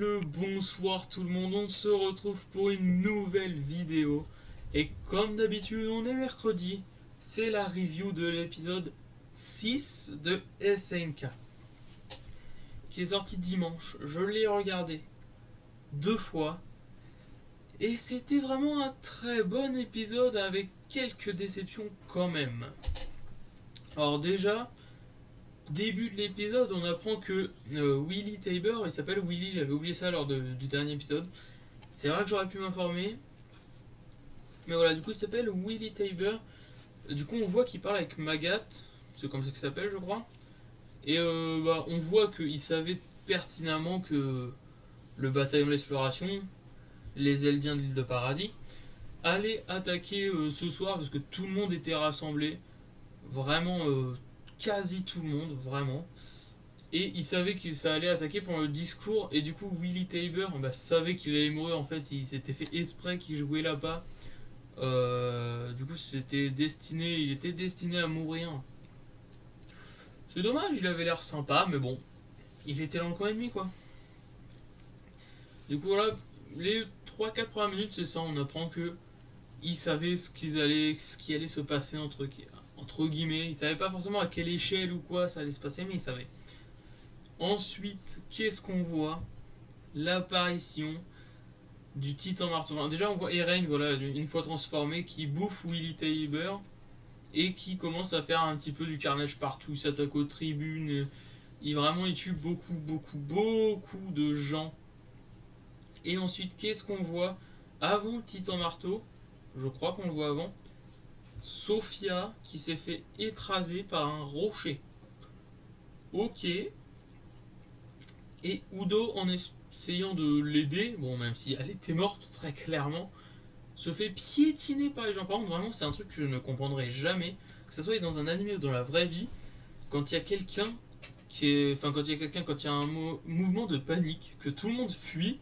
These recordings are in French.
bonsoir tout le monde, on se retrouve pour une nouvelle vidéo. Et comme d'habitude, on est mercredi, c'est la review de l'épisode 6 de SNK, qui est sorti dimanche. Je l'ai regardé 2 fois, et c'était vraiment un très bon épisode avec quelques déceptions quand même. Alors déjà, début de l'épisode, on apprend que Willy Tabor, il s'appelle Willy, j'avais oublié ça lors du dernier épisode. C'est vrai que j'aurais pu m'informer. Mais voilà, du coup, il s'appelle Willy Tabor. Du coup, on voit qu'il parle avec Magat, c'est comme ça qu'il s'appelle, je crois. Et on voit qu'il savait pertinemment que le bataillon de l'exploration, les Eldiens de l'île de Paradis, allaient attaquer ce soir parce que tout le monde était rassemblé. Vraiment, quasi tout le monde, vraiment. Et il savait que ça allait attaquer pendant le discours. Et du coup, Willy Tabor savait qu'il allait mourir. En fait, il s'était fait exprès qu'il jouait là-bas. Du coup, il était destiné à mourir. C'est dommage, il avait l'air sympa, mais bon, il était là encore et demi, quoi. Du coup, voilà, les 3-4 premières minutes, c'est ça, on apprend que ils savaient ce qui allait se passer entre guillemets. Ils savaient pas forcément à quelle échelle ou quoi ça allait se passer, mais ils savaient. Ensuite, qu'est-ce qu'on voit? L'apparition du titan marteau. Enfin, déjà, on voit Eren, voilà, une fois transformé, qui bouffe Willy Tabor et qui commence à faire un petit peu du carnage partout. Il s'attaque aux tribunes. Il tue beaucoup de gens. Et ensuite, qu'est-ce qu'on voit avant le titan marteau? Je crois qu'on le voit avant. Sophia qui s'est fait écraser par un rocher. Ok. Et Udo, en essayant de l'aider, bon, même si elle était morte très clairement, se fait piétiner par les gens. Par contre, vraiment, c'est un truc que je ne comprendrai jamais, que ce soit dans un anime ou dans la vraie vie, quand il y a quelqu'un quand il y a un mouvement de panique, que tout le monde fuit,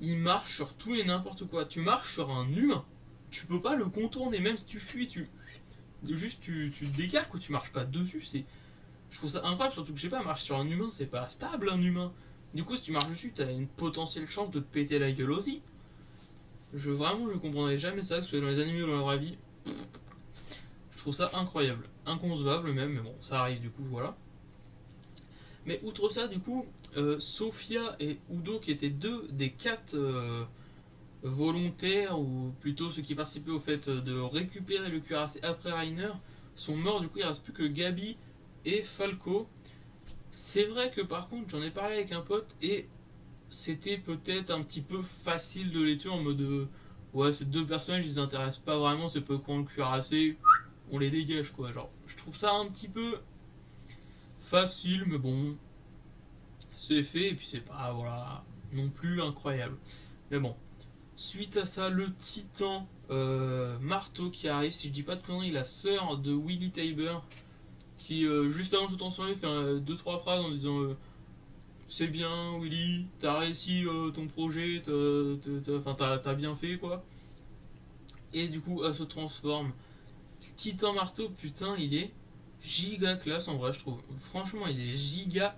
il marche sur tout et n'importe quoi. Tu marches sur un humain, tu peux pas le contourner, même si tu fuis, tu te décales, quoi, tu marches pas dessus, je trouve ça incroyable, surtout que je sais pas, marcher sur un humain, c'est pas stable un humain. Du coup, si tu marches dessus, t'as une potentielle chance de te péter la gueule aussi. Je comprendrais jamais ça, que ce soit dans les animés ou dans la vraie vie. Je trouve ça incroyable. Inconcevable même, mais bon, ça arrive du coup, voilà. Mais outre ça, du coup, Sophia et Udo, qui étaient deux des 4 volontaires, ou plutôt ceux qui participaient au fait de récupérer le cuirassé après Reiner, sont morts. Du coup, il ne reste plus que Gabi et Falco. C'est vrai que par contre, j'en ai parlé avec un pote et c'était peut-être un petit peu facile de les tuer en mode ouais, ces deux personnages ils intéressent pas vraiment, c'est peu qu'on le cuirassé, on les dégage quoi. Genre, je trouve ça un petit peu facile, mais bon, c'est fait et puis c'est pas voilà non plus incroyable. Mais bon, suite à ça, le titan marteau qui arrive, si je dis pas de conneries, la sœur de Willy Tabor, qui juste avant de se transformer fait 2-3 phrases en disant c'est bien Willy, t'as réussi ton projet, t'as bien fait quoi. Et du coup elle se transforme. Titan marteau, putain, il est giga classe en vrai, je trouve. Franchement, il est giga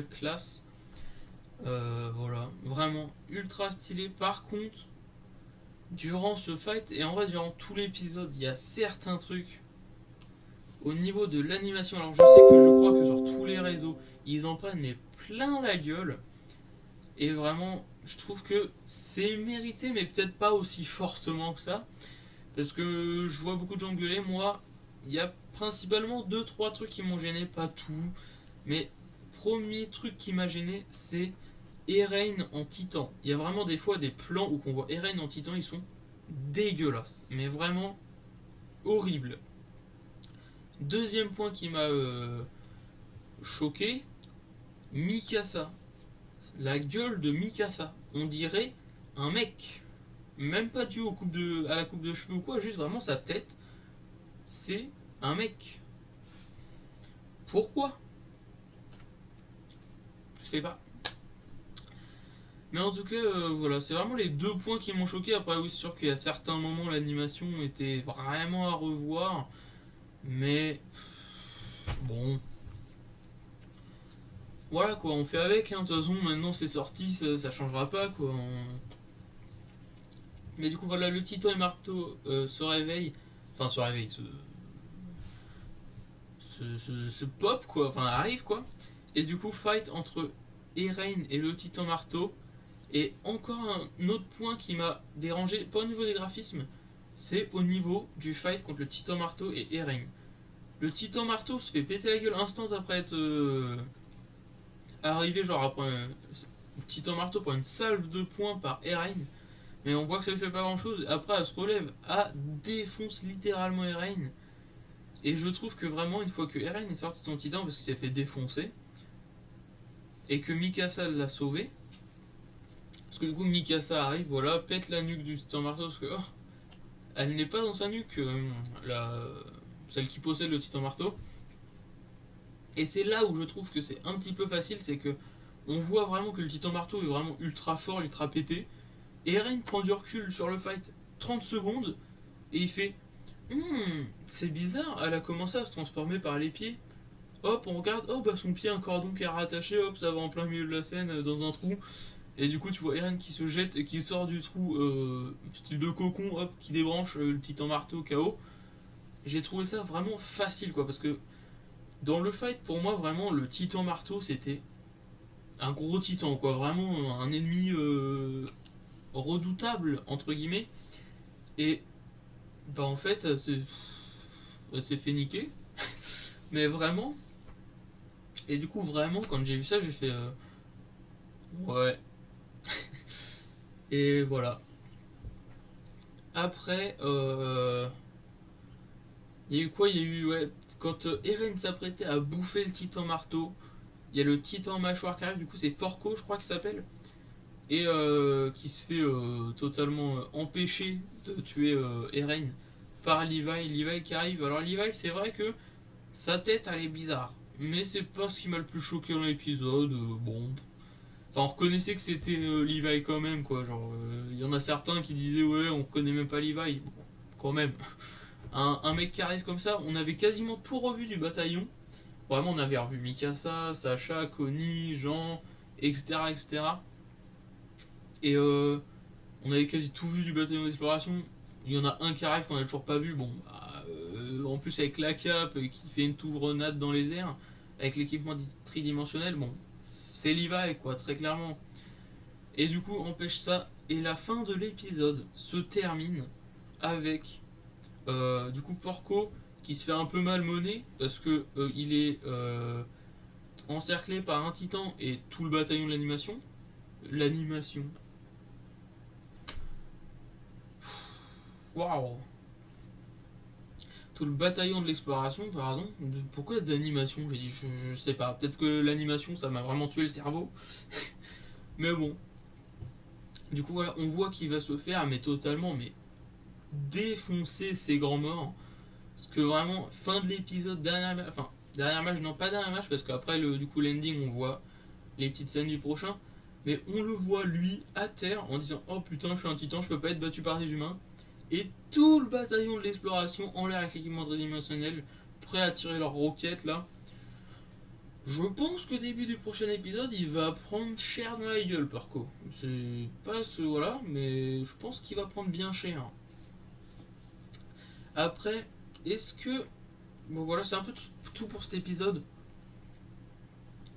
classe. Voilà, vraiment ultra stylé. Par contre, durant ce fight, et en vrai durant tout l'épisode, il y a certains trucs au niveau de l'animation. Alors je sais que je crois que sur tous les réseaux, ils en prennent mais plein la gueule. Et vraiment, je trouve que c'est mérité, mais peut-être pas aussi fortement que ça. Parce que je vois beaucoup de gens gueuler. Moi, il y a principalement 2-3 trucs qui m'ont gêné, pas tout. Mais premier truc qui m'a gêné, c'est Eren en titan. Il y a vraiment des fois des plans où on voit Eren en titan, ils sont dégueulasses. Mais vraiment horribles. Deuxième point qui m'a choqué, Mikasa. La gueule de Mikasa. On dirait un mec. Même pas dû à la coupe de cheveux ou quoi, juste vraiment sa tête. C'est un mec. Pourquoi? Je sais pas. Mais en tout cas, voilà, c'est vraiment les 2 points qui m'ont choqué. Après, oui, c'est sûr qu'il y a certains moments, l'animation était vraiment à revoir. Mais bon. Voilà quoi, on fait avec, hein, de toute façon maintenant c'est sorti, ça changera pas quoi. Mais du coup voilà, le titan et marteau se réveillent, enfin se réveillent, se pop quoi, enfin arrive quoi. Et du coup fight entre Eren et le titan marteau. Et encore un autre point qui m'a dérangé, pas au niveau des graphismes, c'est au niveau du fight contre le titan marteau et Eren. Le titan marteau se fait péter la gueule instant après être arrivé, genre après le titan marteau prend une salve de points par Eren. Mais on voit que ça lui fait pas grand chose. Après, elle se relève, défonce littéralement Eren. Et je trouve que vraiment, une fois que Eren est sorti de son titan parce qu'il s'est fait défoncer, et que Mikasa l'a sauvé, parce que du coup, Mikasa arrive, voilà, pète la nuque du titan marteau, parce que elle n'est pas dans sa nuque, celle qui possède le titan marteau. Et c'est là où je trouve que c'est un petit peu facile, c'est que on voit vraiment que le titan marteau est vraiment ultra fort, ultra pété. Et Eren prend du recul sur le fight 30 secondes, et il fait c'est bizarre, elle a commencé à se transformer par les pieds. Hop, on regarde, oh bah son pied, un cordon qui est rattaché, hop, ça va en plein milieu de la scène, dans un trou. Et du coup, tu vois Eren qui se jette et qui sort du trou, style de cocon, hop, qui débranche le titan marteau KO. J'ai trouvé ça vraiment facile, quoi, parce que dans le fight, pour moi, vraiment, le titan marteau, c'était un gros titan, quoi, vraiment un ennemi redoutable, entre guillemets. Et bah en fait, elle s'est fait niquer. Mais vraiment. Et du coup, vraiment, quand j'ai vu ça, j'ai fait ouais. Et voilà. Après, il y a eu quoi? Il y a eu, ouais, quand Eren s'apprêtait à bouffer le titan marteau, il y a le titan mâchoire qui arrive, du coup, c'est Porco, je crois qu'il s'appelle, et qui se fait totalement empêcher de tuer Eren par Levi. Levi qui arrive. Alors, Levi, c'est vrai que sa tête, elle est bizarre. Mais c'est pas ce qui m'a le plus choqué dans l'épisode. Bon. Enfin, on reconnaissait que c'était Levi quand même, quoi. Genre, il y en a certains qui disaient, ouais, on reconnaît même pas Levi. Bon, quand même. Un mec qui arrive comme ça, on avait quasiment tout revu du bataillon. Vraiment, on avait revu Mikasa, Sacha, Connie, Jean, etc. etc. Et on avait quasi tout vu du bataillon d'exploration. Il y en a un qui arrive qu'on a toujours pas vu. Bon, bah, en plus avec la cape qui fait une tournade dans les airs, avec l'équipement tridimensionnel, bon, c'est Levi quoi, très clairement. Et du coup, empêche ça. Et la fin de l'épisode se termine avec du coup Porco qui se fait un peu malmener parce que il est encerclé par un titan et tout le bataillon de l'animation. L'animation. Waouh! Tout le bataillon de l'exploration, pardon. Pourquoi d'animation? J'ai dit, je sais pas. Peut-être que l'animation, ça m'a vraiment tué le cerveau. Mais bon. Du coup, voilà, on voit qu'il va se faire, mais totalement, mais défoncer ses grands morts. Parce que vraiment, fin de l'épisode, dernière match, non pas dernière match, parce qu'après, du coup, l'ending, on voit les petites scènes du prochain. Mais on le voit, lui, à terre, en disant, oh putain, je suis un titan, je peux pas être battu par des humains. Et tout le bataillon de l'exploration en l'air avec l'équipement tridimensionnel, prêt à tirer leurs roquettes là. Je pense qu'au début du prochain épisode, il va prendre cher dans la gueule, Porco. C'est pas ce. Voilà, mais je pense qu'il va prendre bien cher. Après, est-ce que. Bon, voilà, c'est un peu tout pour cet épisode.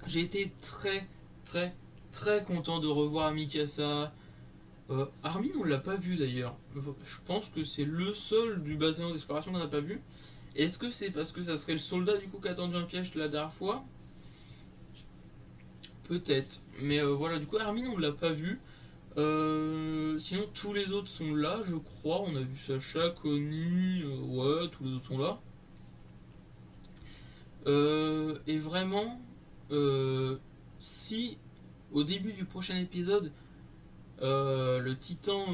J'ai été très, très, très content de revoir Mikasa. Armin, on l'a pas vu d'ailleurs. Je pense que c'est le seul du bataillon d'exploration qu'on n'a pas vu. Est-ce que c'est parce que ça serait le soldat du coup qui a tendu un piège la dernière fois? Peut-être. Mais voilà, du coup, Armin, on l'a pas vu. Sinon, tous les autres sont là, je crois. On a vu Sacha, Connie, ouais, tous les autres sont là. Et vraiment, si au début du prochain épisode, le titan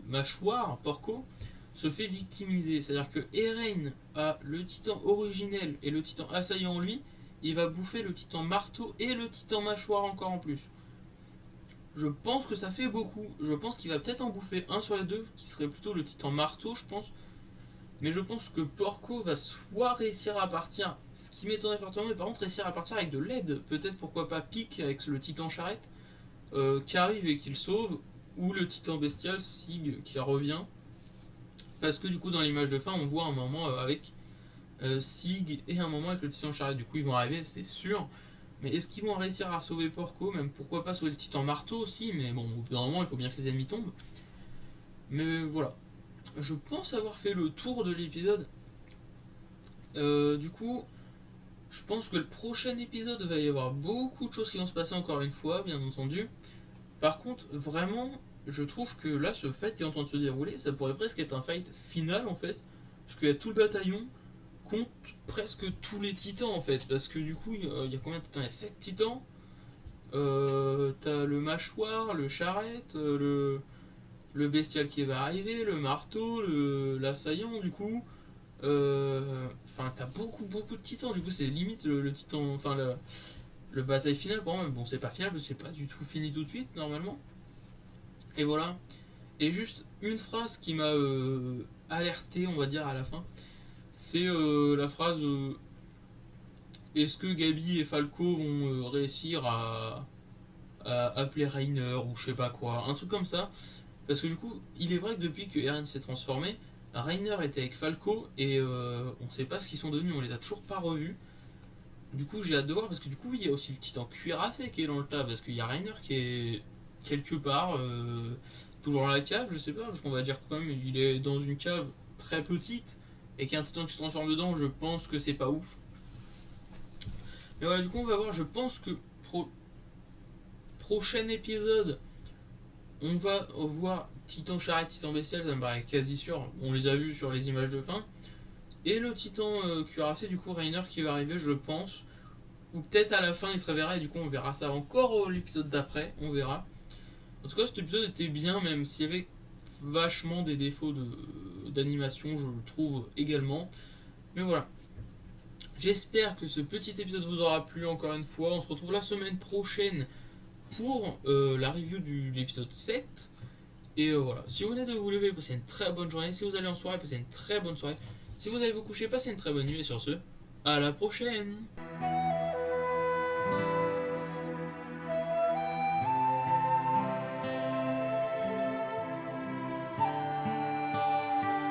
mâchoire, Porco, se fait victimiser. C'est-à-dire que Eren a le titan originel et le titan assaillant en lui, il va bouffer le titan marteau et le titan mâchoire encore en plus. Je pense que ça fait beaucoup. Je pense qu'il va peut-être en bouffer un sur les deux, qui serait plutôt le titan marteau, je pense. Mais je pense que Porco va soit réussir à partir, ce qui m'étonnerait fortement, mais par contre réussir à partir avec de l'aide. Peut-être pourquoi pas Pic avec le titan charrette qui arrive et qui le sauve, ou le titan bestial Sig qui revient. Parce que du coup dans l'image de fin on voit un moment avec Sig et un moment avec le titan charrette. Du coup ils vont arriver, c'est sûr. Mais est-ce qu'ils vont réussir à sauver Porco? Même pourquoi pas sauver le titan marteau aussi, mais bon, au bout d'un moment il faut bien que les ennemis tombent. Mais voilà. Je pense avoir fait le tour de l'épisode. Du coup, je pense que le prochain épisode va y avoir beaucoup de choses qui vont se passer encore une fois, bien entendu. Par contre, vraiment, je trouve que là, ce fight qui est en train de se dérouler, ça pourrait presque être un fight final en fait. Parce qu'il y a tout le bataillon contre presque tous les titans en fait. Parce que du coup, il y a combien de titans? Il y a 7 titans. T'as le mâchoire, le charrette, le bestial qui va arriver, le marteau, l'assaillant du coup. Enfin, t'as beaucoup de titans, du coup, c'est limite le titan. Enfin, le bataille finale, pour moi, bon, c'est pas final parce que c'est pas du tout fini tout de suite, normalement. Et voilà. Et juste une phrase qui m'a alerté, on va dire, à la fin, c'est la phrase est-ce que Gabi et Falco vont réussir à appeler Rainer ou je sais pas quoi, un truc comme ça. Parce que du coup, il est vrai que depuis que Eren s'est transformé, Rainer était avec Falco et on sait pas ce qu'ils sont devenus, on les a toujours pas revus. Du coup, j'ai hâte de voir parce que du coup, il y a aussi le titan cuirassé qui est dans le tas parce qu'il y a Rainer qui est quelque part, toujours dans la cave, je sais pas, parce qu'on va dire que quand même il est dans une cave très petite et qu'il y a un titan qui se transforme dedans, je pense que c'est pas ouf. Mais voilà, du coup, on va voir, je pense que prochain épisode, on va voir Titan Charrette, Titan Bestial, ça me paraît quasi sûr. On les a vus sur les images de fin. Et le Titan cuirassé, du coup, Rainer qui va arriver, je pense. Ou peut-être à la fin, il se réveillera et du coup, on verra ça encore l'épisode d'après. On verra. En tout cas, cet épisode était bien, même s'il y avait vachement des défauts d'animation, je le trouve également. Mais voilà. J'espère que ce petit épisode vous aura plu encore une fois. On se retrouve la semaine prochaine pour la review de l'épisode 7. Et voilà, si vous venez de vous lever, passez une très bonne journée. Si vous allez en soirée, passez une très bonne soirée. Si vous allez vous coucher, passez une très bonne nuit. Et sur ce, à la prochaine!